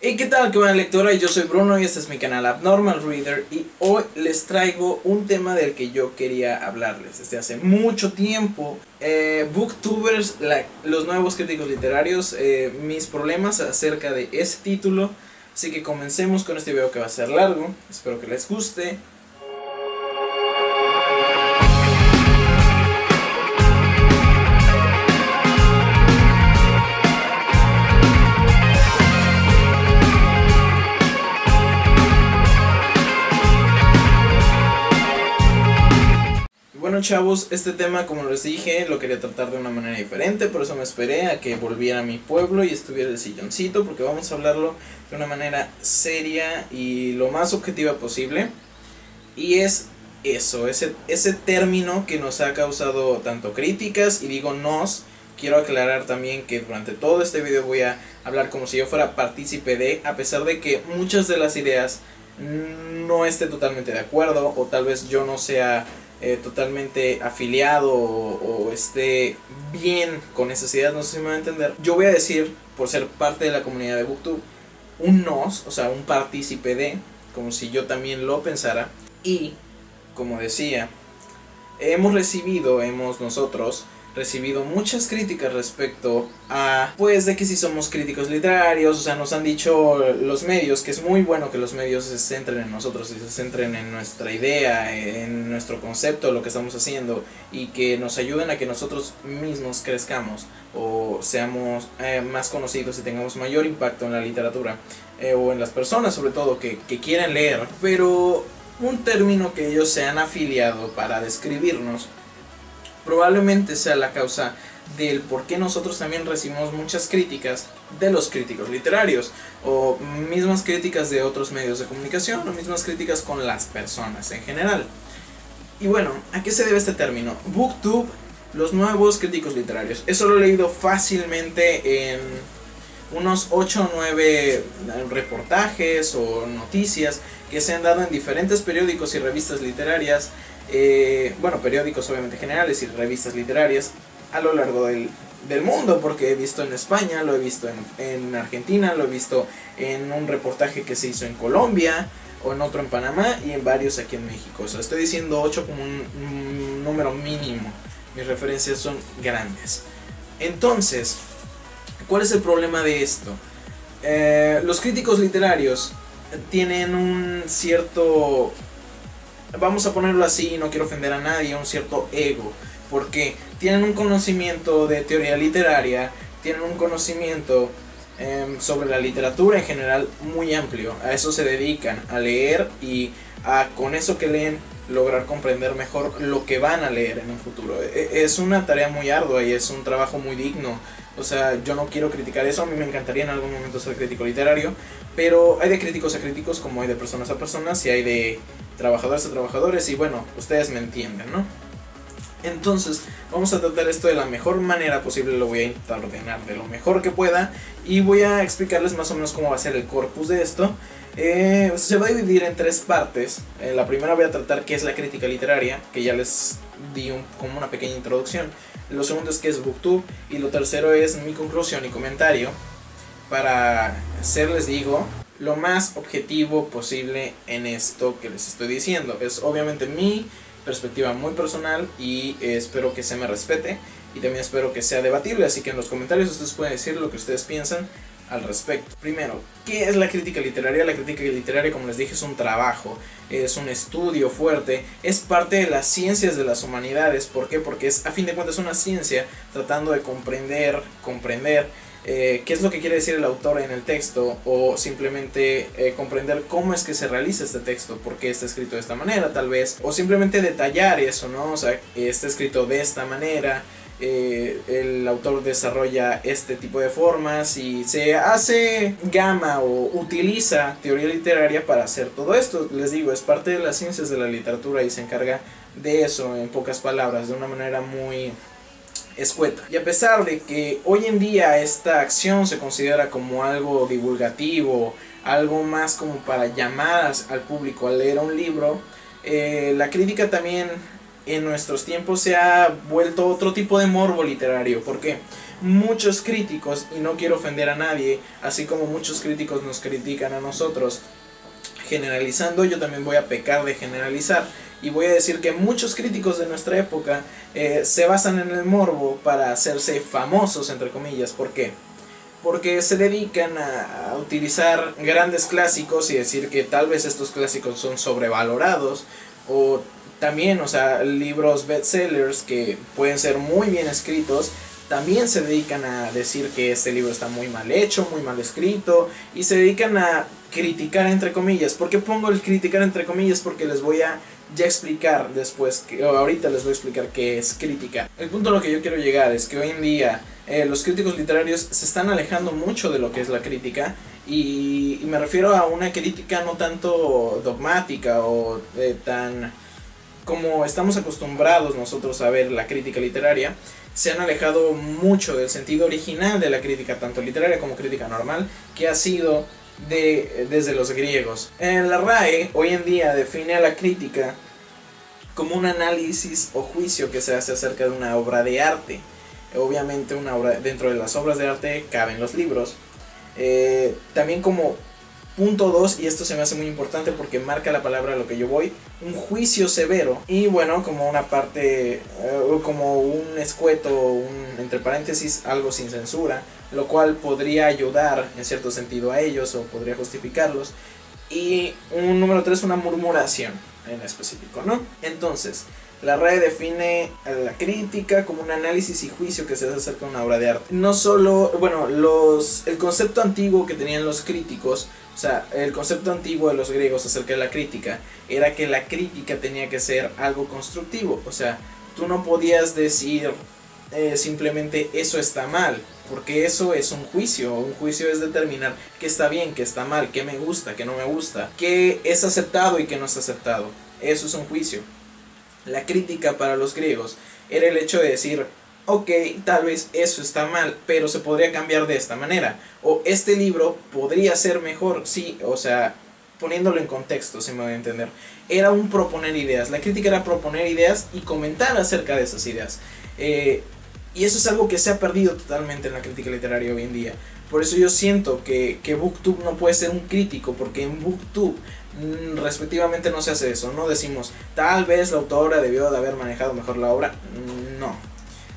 Hey, ¿qué tal? ¿Qué buena lectora? Yo soy Bruno y este es mi canal Abnormal Reader y hoy les traigo un tema del que yo quería hablarles desde hace mucho tiempo. Booktubers, los nuevos críticos literarios, mis problemas acerca de ese título. Así que comencemos con este video que va a ser largo, espero que les guste. Bueno, chavos, este tema, como les dije, lo quería tratar de una manera diferente, por eso me esperé a que volviera a mi pueblo y estuviera el silloncito, porque vamos a hablarlo de una manera seria y lo más objetiva posible. Y es eso, ese término que nos ha causado tanto críticas, y digo nos, quiero aclarar también que durante todo este video voy a hablar como si yo fuera partícipe de, a pesar de que muchas de las ideas no esté totalmente de acuerdo, o tal vez yo no sea totalmente afiliado o esté bien con esas ideas, no sé si me va a entender. Yo voy a decir, por ser parte de la comunidad de Booktube, un nos, o sea, un partícipe de, como si yo también lo pensara. Y, como decía, hemos nosotros recibido muchas críticas respecto a, pues, de que si somos críticos literarios. O sea, nos han dicho los medios que es muy bueno que los medios se centren en nosotros y se centren en nuestra idea, en nuestro concepto, lo que estamos haciendo, y que nos ayuden a que nosotros mismos crezcamos o seamos más conocidos y tengamos mayor impacto en la literatura, o en las personas sobre todo que quieren leer. Pero un término que ellos se han afiliado para describirnos probablemente sea la causa del por qué nosotros también recibimos muchas críticas de los críticos literarios, o mismas críticas de otros medios de comunicación, o mismas críticas con las personas en general. Y bueno, ¿a qué se debe este término? Booktube, los nuevos críticos literarios. Eso lo he leído fácilmente en unos 8 o 9 reportajes o noticias que se han dado en diferentes periódicos y revistas literarias. Bueno, periódicos obviamente generales y revistas literarias a lo largo del mundo, porque he visto en España, lo he visto en Argentina, lo he visto en un reportaje que se hizo en Colombia, o en otro en Panamá, y en varios aquí en México. O sea, estoy diciendo 8 como un número mínimo, mis referencias son grandes. Entonces, ¿cuál es el problema de esto? Los críticos literarios tienen un cierto, vamos a ponerlo así, no quiero ofender a nadie, un cierto ego, porque tienen un conocimiento de teoría literaria, tienen un conocimiento sobre la literatura en general muy amplio. A eso se dedican, a leer, y con eso que leen lograr comprender mejor lo que van a leer en un futuro. Es una tarea muy ardua y es un trabajo muy digno. O sea, yo no quiero criticar eso, a mí me encantaría en algún momento ser crítico literario, pero hay de críticos a críticos, como hay de personas a personas, y hay de trabajadores a trabajadores, y bueno, ustedes me entienden, ¿no? Entonces, vamos a tratar esto de la mejor manera posible, lo voy a intentar ordenar de lo mejor que pueda, y voy a explicarles más o menos cómo va a ser el corpus de esto. Se va a dividir en 3 partes. La primera voy a tratar qué es la crítica literaria, que ya les di como una pequeña introducción. Lo segundo es qué es Booktube, y lo tercero es mi conclusión y comentario, para ser, les digo, lo más objetivo posible en esto que les estoy diciendo. Es obviamente mi perspectiva muy personal, y espero que se me respete, y también espero que sea debatible, así que en los comentarios ustedes pueden decir lo que ustedes piensan al respecto. Primero, ¿qué es la crítica literaria? La crítica literaria, como les dije, es un trabajo, es un estudio fuerte, es parte de las ciencias de las humanidades. ¿Por qué? Porque es, a fin de cuentas, una ciencia tratando de comprender qué es lo que quiere decir el autor en el texto, o simplemente comprender cómo es que se realiza este texto, por qué está escrito de esta manera tal vez, o simplemente detallar eso, ¿no? O sea, está escrito de esta manera, el autor desarrolla este tipo de formas y se hace gama o utiliza teoría literaria para hacer todo esto. Les digo, es parte de las ciencias de la literatura y se encarga de eso, en pocas palabras, de una manera muy escueta. Y a pesar de que hoy en día esta acción se considera como algo divulgativo, algo más como para llamar al público a leer un libro, la crítica también en nuestros tiempos se ha vuelto otro tipo de morbo literario. ¿Por qué? muchos críticos, y no quiero ofender a nadie, así como muchos críticos nos critican a nosotros generalizando, yo también voy a pecar de generalizar y voy a decir que muchos críticos de nuestra época se basan en el morbo para hacerse famosos, entre comillas. ¿Por qué? Porque se dedican a utilizar grandes clásicos y decir que tal vez estos clásicos son sobrevalorados, o también, o sea, libros bestsellers que pueden ser muy bien escritos, también se dedican a decir que este libro está muy mal hecho, muy mal escrito, y se dedican a criticar entre comillas. ¿Por qué pongo el criticar entre comillas? Porque les voy a ya explicar después, ahorita les voy a explicar qué es crítica. El punto a lo que yo quiero llegar es que hoy en día los críticos literarios se están alejando mucho de lo que es la crítica, y me refiero a una crítica no tanto dogmática o tan como estamos acostumbrados nosotros a ver la crítica literaria. Se han alejado mucho del sentido original de la crítica, tanto literaria como crítica normal, que ha sido desde los griegos. La RAE hoy en día define a la crítica como un análisis o juicio que se hace acerca de una obra de arte. Obviamente una obra, dentro de las obras de arte caben los libros. También como punto 2, y esto se me hace muy importante porque marca la palabra a lo que yo voy, un juicio severo. Y bueno, como una parte, como un escueto, entre paréntesis, algo sin censura, lo cual podría ayudar en cierto sentido a ellos o podría justificarlos. Y un número 3, una murmuración en específico, ¿no? Entonces, la RAE define a la crítica como un análisis y juicio que se hace acerca de una obra de arte. No solo, bueno, el concepto antiguo que tenían los críticos, o sea, el concepto antiguo de los griegos acerca de la crítica, era que la crítica tenía que ser algo constructivo. O sea, tú no podías decir simplemente eso está mal, porque eso es un juicio. Un juicio es determinar qué está bien, qué está mal, qué me gusta, qué no me gusta, qué es aceptado y qué no es aceptado. Eso es un juicio. La crítica para los griegos era el hecho de decir, ok, tal vez eso está mal, pero se podría cambiar de esta manera, o este libro podría ser mejor, sí, o sea, poniéndolo en contexto, si me voy a entender. Era un proponer ideas. La crítica era proponer ideas y comentar acerca de esas ideas. Y eso es algo que se ha perdido totalmente en la crítica literaria hoy en día. Por eso yo siento que BookTube no puede ser un crítico, porque en BookTube respectivamente no se hace eso. No decimos, tal vez la autora debió de haber manejado mejor la obra. No.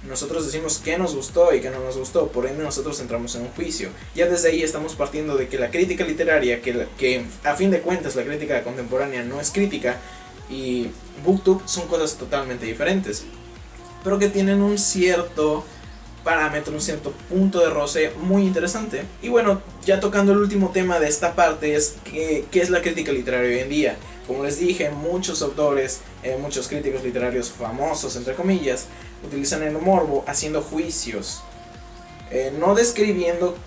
Nosotros decimos qué nos gustó y qué no nos gustó. Por ende nosotros entramos en un juicio. Ya desde ahí estamos partiendo de que la crítica literaria, que a fin de cuentas la crítica contemporánea no es crítica, y BookTube son cosas totalmente diferentes, pero que tienen un cierto parámetro, un cierto punto de roce muy interesante. Y bueno, ya tocando el último tema de esta parte, es qué es la crítica literaria hoy en día. Como les dije, muchos autores, muchos críticos literarios famosos, entre comillas, utilizan el morbo haciendo juicios, no describiendo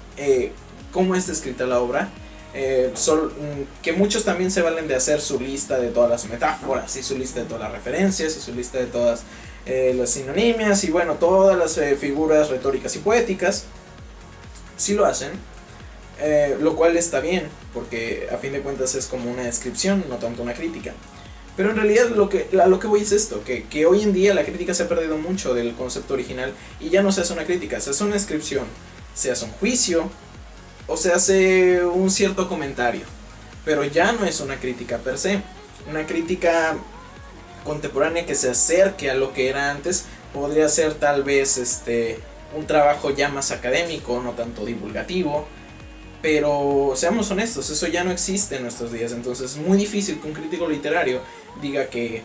cómo está escrita la obra, que muchos también se valen de hacer su lista de todas las metáforas y su lista de todas las referencias y su lista de todas las sinonimias y bueno, todas las figuras retóricas y poéticas. Sí lo hacen, lo cual está bien, porque a fin de cuentas es como una descripción, no tanto una crítica. Pero en realidad a lo que voy es esto, que hoy en día la crítica se ha perdido mucho del concepto original y ya no se hace una crítica, se hace una descripción, se hace un juicio o se hace un cierto comentario, pero ya no es una crítica per se. Una crítica contemporánea que se acerque a lo que era antes podría ser tal vez un trabajo ya más académico, no tanto divulgativo. Pero seamos honestos, eso ya no existe en nuestros días. Entonces es muy difícil que un crítico literario diga que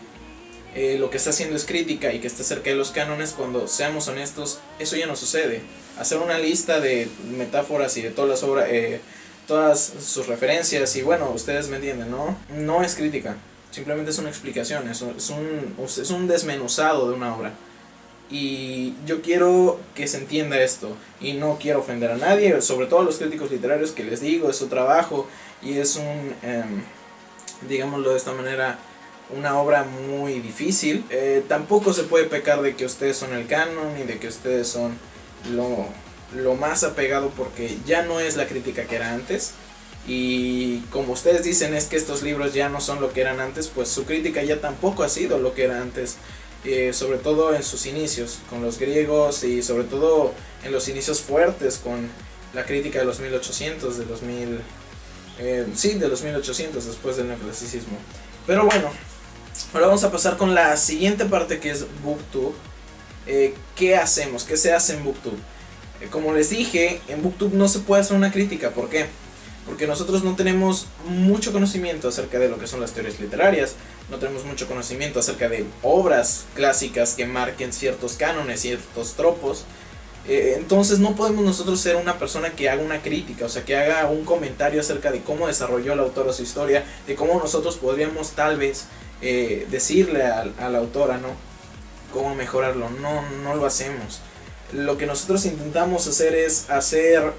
lo que está haciendo es crítica y que está cerca de los cánones, cuando, seamos honestos, eso ya no sucede. Hacer una lista de metáforas y de todas las obras, todas sus referencias, y bueno, ustedes me entienden, ¿no? No es crítica, simplemente es una explicación, es un desmenuzado de una obra. Y yo quiero que se entienda esto, y no quiero ofender a nadie, sobre todo a los críticos literarios, que les digo, es su trabajo y es digámoslo de esta manera, una obra muy difícil. Tampoco se puede pecar de que ustedes son el canon y de que ustedes son lo más apegado, porque ya no es la crítica que era antes. Y como ustedes dicen es que estos libros ya no son lo que eran antes, pues su crítica ya tampoco ha sido lo que era antes. sobre todo en sus inicios, con los griegos y sobre todo en los inicios fuertes con la crítica de los 1800, de los 1800 después del neoclasicismo. Pero bueno, ahora vamos a pasar con la siguiente parte, que es BookTube. ¿Qué hacemos? ¿Qué se hace en BookTube? Como les dije, en BookTube no se puede hacer una crítica. ¿Por qué? Porque nosotros no tenemos mucho conocimiento acerca de lo que son las teorías literarias, no tenemos mucho conocimiento acerca de obras clásicas que marquen ciertos cánones, ciertos tropos. Entonces no podemos nosotros ser una persona que haga una crítica, o sea, que haga un comentario acerca de cómo desarrolló el autor su historia, de cómo nosotros podríamos tal vez decirle a la autora, ¿no?, cómo mejorarlo. No lo hacemos. Lo que nosotros intentamos hacer es hacer,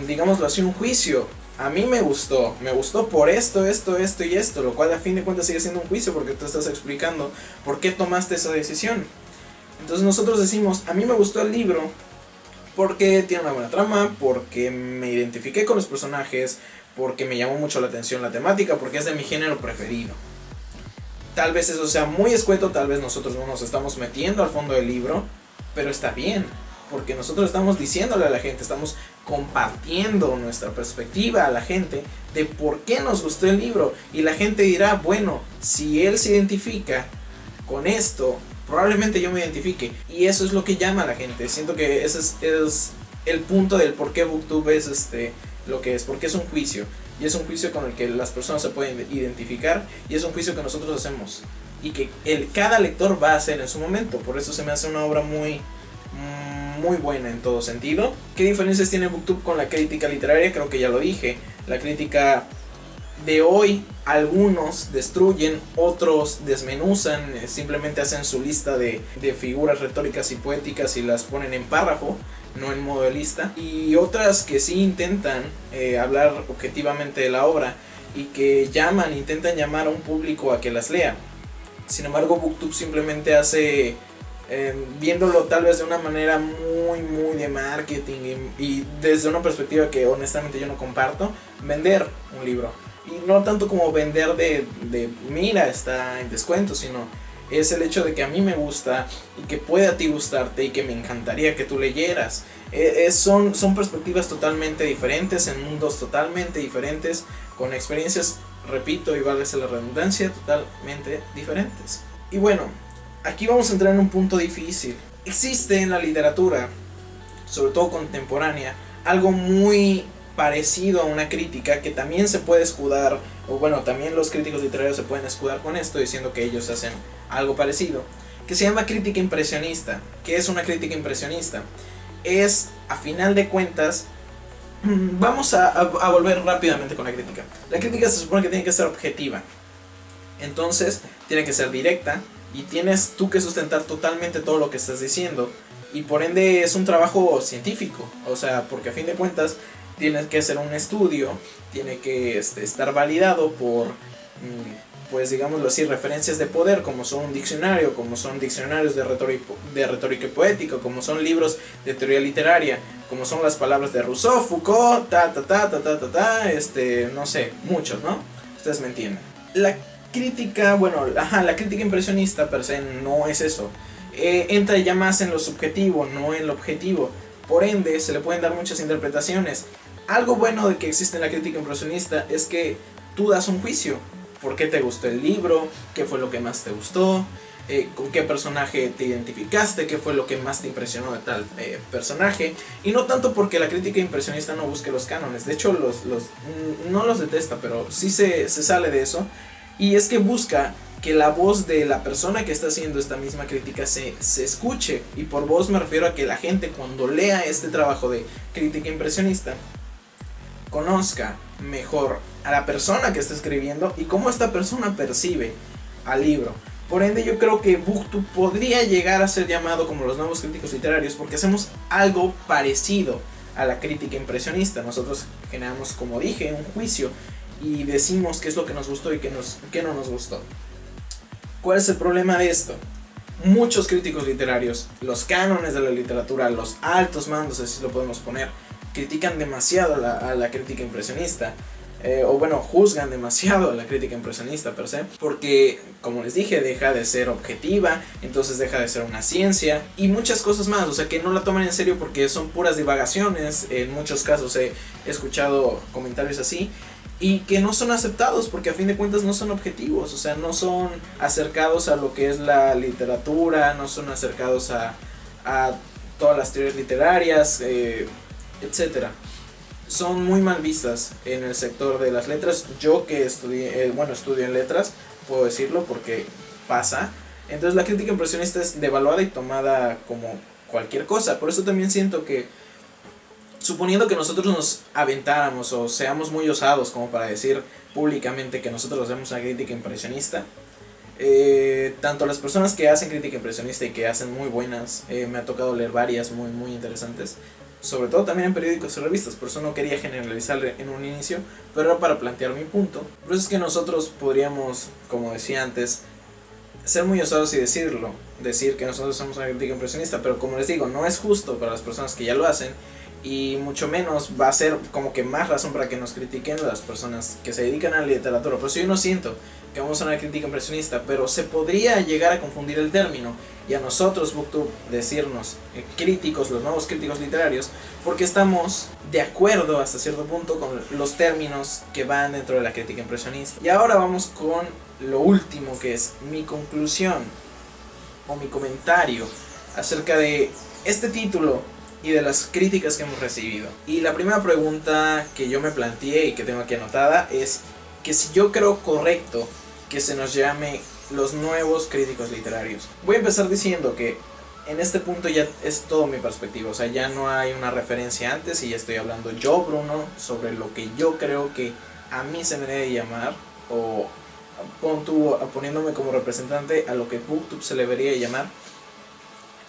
digámoslo así, un juicio. A mí me gustó por esto y esto, lo cual a fin de cuentas sigue siendo un juicio porque tú estás explicando por qué tomaste esa decisión. Entonces nosotros decimos, a mí me gustó el libro porque tiene una buena trama, porque me identifiqué con los personajes, porque me llamó mucho la atención la temática, porque es de mi género preferido. Tal vez eso sea muy escueto, tal vez nosotros no nos estamos metiendo al fondo del libro, pero está bien, porque nosotros estamos diciéndole a la gente, estamos compartiendo nuestra perspectiva a la gente de por qué nos gustó el libro, y la gente dirá, bueno, si él se identifica con esto, probablemente yo me identifique, y eso es lo que llama a la gente. Siento que ese es el punto del por qué BookTube es lo que es, porque es un juicio, y es un juicio con el que las personas se pueden identificar, y es un juicio que nosotros hacemos, y que cada lector va a hacer en su momento. Por eso se me hace una obra muy buena en todo sentido. ¿Qué diferencias tiene BookTube con la crítica literaria? Creo que ya lo dije. La crítica de hoy, algunos destruyen, otros desmenuzan, simplemente hacen su lista de figuras retóricas y poéticas y las ponen en párrafo, no en modo de lista, y otras que sí intentan hablar objetivamente de la obra y que intentan llamar a un público a que las lea. Sin embargo, BookTube simplemente hace, viéndolo tal vez de una manera muy de marketing y desde una perspectiva que honestamente yo no comparto, vender un libro. Y no tanto como vender de mira, está en descuento, sino es el hecho de que a mí me gusta y que puede a ti gustarte y que me encantaría que tú leyeras. Son perspectivas totalmente diferentes, en mundos totalmente diferentes, con experiencias, repito y válgase la redundancia, totalmente diferentes. Y bueno, aquí vamos a entrar en un punto difícil. Existe en la literatura, sobre todo contemporánea, algo muy parecido a una crítica que también se puede escudar, o bueno, también los críticos literarios se pueden escudar con esto diciendo que ellos hacen algo parecido, que se llama crítica impresionista. ¿Qué es una crítica impresionista? Es, a final de cuentas, vamos a volver rápidamente con la crítica. La crítica se supone que tiene que ser objetiva, entonces tiene que ser directa y tienes tú que sustentar totalmente todo lo que estás diciendo, y por ende es un trabajo científico, o sea, porque a fin de cuentas tienes que hacer un estudio, tiene que estar validado por, pues digámoslo así, referencias de poder, como son un diccionario, como son diccionarios de retórica y poética, como son libros de teoría literaria, como son las palabras de Rousseau, Foucault, no sé, muchos, ¿no? Ustedes me entienden. La crítica, la crítica impresionista per se no es eso. Entra ya más en lo subjetivo, no en lo objetivo. Por ende, se le pueden dar muchas interpretaciones. Algo bueno de que existe en la crítica impresionista es que tú das un juicio. ¿Por qué te gustó el libro? ¿Qué fue lo que más te gustó? ¿Con qué personaje te identificaste? ¿Qué fue lo que más te impresionó de tal personaje? Y no tanto porque la crítica impresionista no busque los cánones. De hecho, no los detesta, pero sí se sale de eso. Y es que busca que la voz de la persona que está haciendo esta misma crítica se escuche. Y por voz me refiero a que la gente, cuando lea este trabajo de crítica impresionista, conozca mejor a la persona que está escribiendo y cómo esta persona percibe al libro. Por ende, yo creo que BookTube podría llegar a ser llamado como los nuevos críticos literarios, porque hacemos algo parecido a la crítica impresionista. Nosotros generamos, como dije, un juicio y decimos qué es lo que nos gustó y qué no nos gustó. ¿Cuál es el problema de esto? Muchos críticos literarios, los cánones de la literatura, los altos mandos, así lo podemos poner, critican demasiado a la crítica impresionista. o bueno, juzgan demasiado a la crítica impresionista per se, porque como les dije, deja de ser objetiva, entonces deja de ser una ciencia y muchas cosas más, o sea que no la toman en serio porque son puras divagaciones. En muchos casos he escuchado comentarios así y que no son aceptados porque a fin de cuentas no son objetivos, o sea, no son acercados a lo que es la literatura, no son acercados a todas las teorías literarias, etcétera. Son muy mal vistas en el sector de las letras. Yo que estudié, estudio en letras, puedo decirlo porque pasa. Entonces la crítica impresionista es devaluada y tomada como cualquier cosa. Por eso también siento que, suponiendo que nosotros nos aventáramos o seamos muy osados como para decir públicamente que nosotros hacemos una crítica impresionista, tanto las personas que hacen crítica impresionista y que hacen muy buenas, me ha tocado leer varias muy muy interesantes, sobre todo también en periódicos y revistas, por eso no quería generalizar en un inicio, pero era para plantear mi punto. Por eso es que nosotros podríamos, como decía antes, ser muy osados y decir que nosotros somos una crítica impresionista, pero como les digo, no es justo para las personas que ya lo hacen, y mucho menos va a ser como que más razón para que nos critiquen las personas que se dedican a la literatura. Por eso yo no siento que vamos a una crítica impresionista, pero se podría llegar a confundir el término y a nosotros, BookTube, decirnos críticos, los nuevos críticos literarios, porque estamos de acuerdo hasta cierto punto con los términos que van dentro de la crítica impresionista. Y ahora vamos con lo último, que es mi conclusión o mi comentario acerca de este título y de las críticas que hemos recibido. Y la primera pregunta que yo me planteé y que tengo aquí anotada es que si yo creo correcto que se nos llame los nuevos críticos literarios. Voy a empezar diciendo que en este punto ya es todo mi perspectiva, o sea, ya no hay una referencia antes y ya estoy hablando yo, Bruno, sobre lo que yo creo que a mí se me debe llamar, o poniéndome como representante a lo que BookTube se le debería llamar.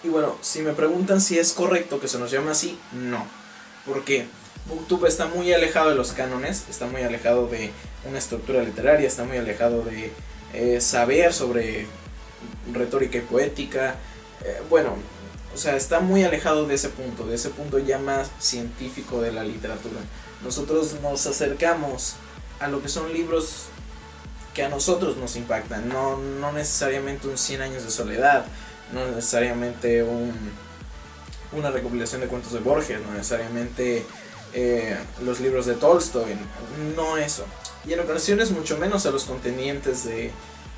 Y bueno, si me preguntan si es correcto que se nos llame así, no. Porque BookTube está muy alejado de los cánones, está muy alejado de una estructura literaria, está muy alejado de saber sobre retórica y poética. O sea, está muy alejado de ese punto ya más científico de la literatura. Nosotros nos acercamos a lo que son libros que a nosotros nos impactan, no necesariamente un 100 años de soledad, no necesariamente una recopilación de cuentos de Borges, no necesariamente los libros de Tolstoy, no eso. Y en ocasiones mucho menos a los contendientes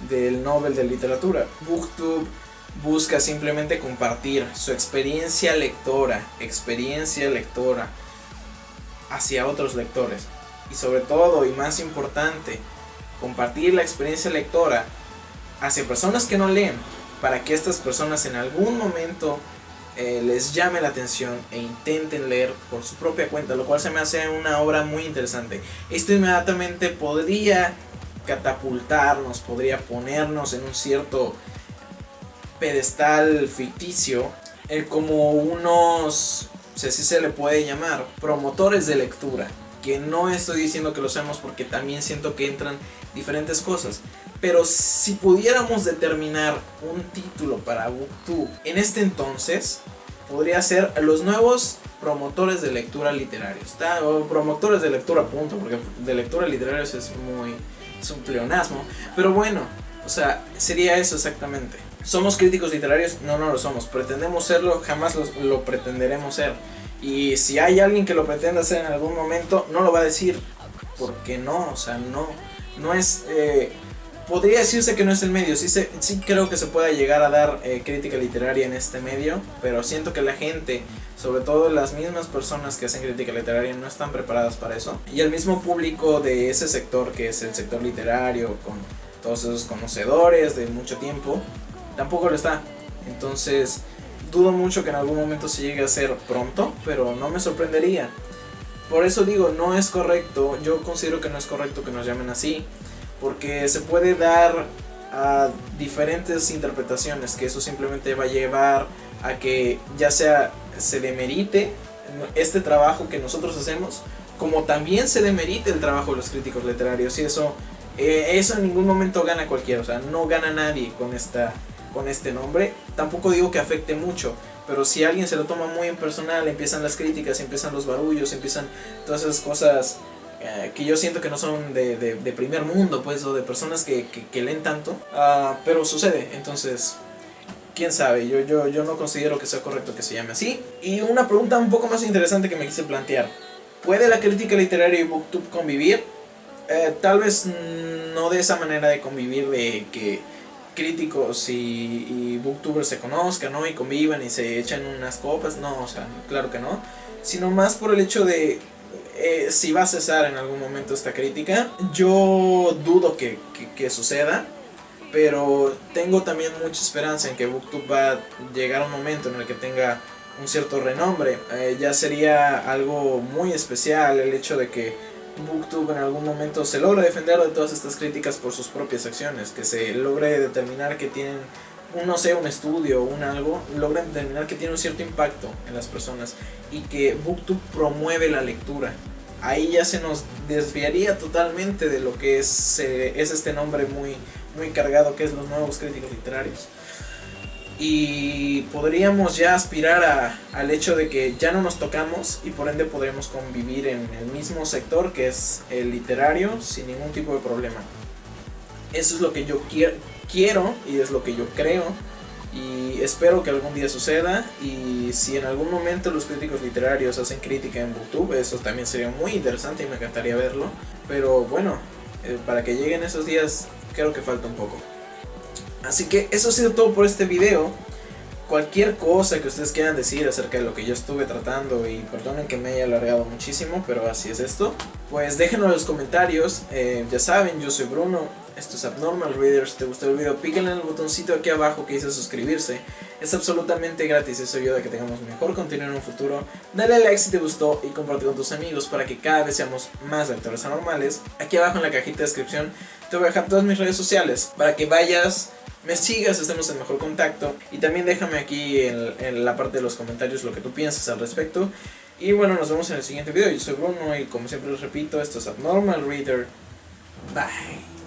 del Nobel de Literatura. BookTube busca simplemente compartir su experiencia lectora hacia otros lectores. Y sobre todo, y más importante, compartir la experiencia lectora hacia personas que no leen, para que estas personas en algún momento les llame la atención e intenten leer por su propia cuenta, lo cual se me hace una obra muy interesante. Esto inmediatamente podría catapultarnos, podría ponernos en un cierto pedestal ficticio, como unos, no sé si se le puede llamar, promotores de lectura, que no estoy diciendo que lo seamos porque también siento que entran diferentes cosas. Pero si pudiéramos determinar un título para BookTube en este entonces, podría ser los nuevos promotores de lectura literarios, o promotores de lectura, punto, porque de lectura literarios es un pleonasmo, pero bueno, o sea, sería eso exactamente. ¿Somos críticos literarios? No lo somos. ¿Pretendemos serlo? Jamás lo pretenderemos ser. Y si hay alguien que lo pretenda hacer en algún momento, no lo va a decir, porque no, o sea, no es... podría decirse que no es el medio, sí creo que se pueda llegar a dar crítica literaria en este medio, pero siento que la gente, sobre todo las mismas personas que hacen crítica literaria, no están preparadas para eso. Y el mismo público de ese sector, que es el sector literario, con todos esos conocedores de mucho tiempo, tampoco lo está. Entonces, dudo mucho que en algún momento se llegue a hacer pronto, pero no me sorprendería. Por eso digo, no es correcto, yo considero que no es correcto que nos llamen así, porque se puede dar a diferentes interpretaciones, que eso simplemente va a llevar a que ya sea se demerite este trabajo que nosotros hacemos, como también se demerite el trabajo de los críticos literarios, y eso en ningún momento gana cualquiera, o sea, no gana nadie con este nombre. Tampoco digo que afecte mucho, pero si alguien se lo toma muy en personal, empiezan las críticas, empiezan los barullos, empiezan todas esas cosas que yo siento que no son de primer mundo, pues, o de personas que leen tanto, pero sucede. Entonces, quién sabe, yo no considero que sea correcto que se llame así. Y una pregunta un poco más interesante que me quise plantear: ¿puede la crítica literaria y BookTube convivir? Tal vez no de esa manera de convivir, de que críticos y booktubers se conozcan, ¿no? Y convivan y se echan unas copas, no, o sea, claro que no. Sino más por el hecho de si va a cesar en algún momento esta crítica. Yo dudo que suceda, pero tengo también mucha esperanza en que BookTube va a llegar a un momento en el que tenga un cierto renombre. Ya sería algo muy especial el hecho de que BookTube en algún momento se logre defender de todas estas críticas por sus propias acciones, que se logre determinar que tienen no sé, un estudio o un algo, logran determinar que tiene un cierto impacto en las personas y que BookTube promueve la lectura. Ahí ya se nos desviaría totalmente de lo que es este nombre muy cargado que es los nuevos críticos literarios. Y podríamos ya aspirar al hecho de que ya no nos tocamos y por ende podremos convivir en el mismo sector que es el literario sin ningún tipo de problema. Eso es lo que yo quiero y es lo que yo creo y espero que algún día suceda. Y si en algún momento los críticos literarios hacen crítica en BookTube, eso también sería muy interesante y me encantaría verlo. Pero bueno, para que lleguen esos días creo que falta un poco. Así que eso ha sido todo por este video. Cualquier cosa que ustedes quieran decir acerca de lo que yo estuve tratando, y perdonen que me haya alargado muchísimo, pero así es esto, pues déjenlo en los comentarios. Ya saben, yo soy Bruno, esto es Abnormal Reader. Si te gustó el video, píquenle en el botoncito aquí abajo que dice suscribirse. Es absolutamente gratis, eso ayuda a que tengamos mejor contenido en un futuro. Dale like si te gustó y comparte con tus amigos para que cada vez seamos más lectores anormales. Aquí abajo en la cajita de descripción te voy a dejar todas mis redes sociales para que vayas, me sigas, estemos en mejor contacto. Y también déjame aquí en la parte de los comentarios lo que tú piensas al respecto. Y bueno, nos vemos en el siguiente video. Yo soy Bruno y como siempre les repito, esto es Abnormal Reader. Bye.